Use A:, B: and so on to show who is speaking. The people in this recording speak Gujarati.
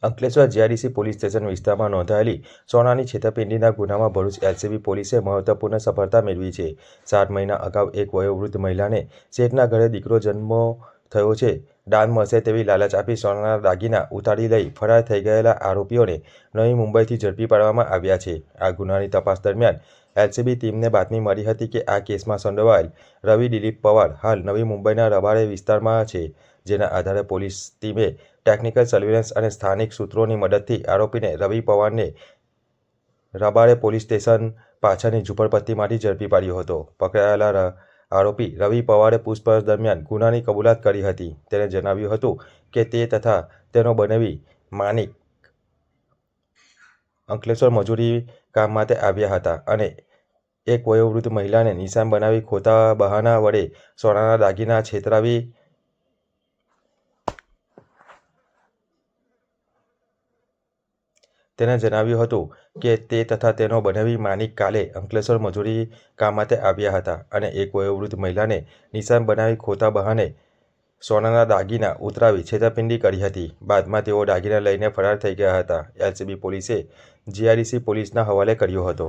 A: અંકલેશ્વર જીઆઈડીસી પોલીસ સ્ટેશન વિસ્તારમાં નોંધાયેલી સોનાની છેતરપિંડીના ગુનામાં ભરૂચ એલસીબી પોલીસે મહત્વપૂર્ણ સફળતા મેળવી છે। 7 મહિના અગાઉ એક વયોવૃદ્ધ મહિલાને શેઠના ઘરે દીકરો જન્મ થયો છે, દાન મળશે તેવી લાલચ આપી સોનાના દાગીના ઉતારી લઈ ફરાર થઈ ગયેલા આરોપીઓને નવી મુંબઈથી ઝડપી પાડવામાં આવ્યા છે। આ ગુનાની તપાસ દરમિયાન એલસીબી ટીમને બાતમી મળી હતી કે આ કેસમાં સંડોવાયેલ રવિ દિલીપ પવાર હાલ નવી મુંબઈના રબારે વિસ્તારમાં છે, જેના આધારે પોલીસ ટીમે ટેકનિકલ સર્વેલન્સ અને સ્થાનિક સૂત્રોની મદદથી આરોપીને રવિ પવારને રબારે પોલીસ સ્ટેશન પાછળની ઝૂંપડપટ્ટીમાંથી ઝડપી પાડ્યો હતો। પકડાયેલા આરોપી રવિ પવારે પૂછપરછ દરમિયાન ગુનાની કબૂલાત કરી હતી। તેણે જણાવ્યું હતું કે તે તથા તેનો બનેવી માનિક અંકલેશ્વર મજૂરી કામ માટે આવ્યા હતા અને એક વયોવૃદ્ધ મહિલાને નિશાન બનાવી ખોટા બહાના વડે સોનાના દાગીના છેતરાવી તેણે જણાવ્યું હતું કે તે તથા તેનો બનેવી માનિક કાલે અંકલેશ્વર મજૂરી કામ માટે આવ્યા હતા અને એક વયોવૃદ્ધ મહિલાને નિશાન બનાવી ખોટા બહાને સોનાના દાગીના ઉતરાવી છેતરપિંડી કરી હતી। બાદમાં તેઓ દાગીના લઈને ફરાર થઈ ગયા હતા। એલસીબી પોલીસે જીઆઈડીસી પોલીસના હવાલે કર્યો હતો।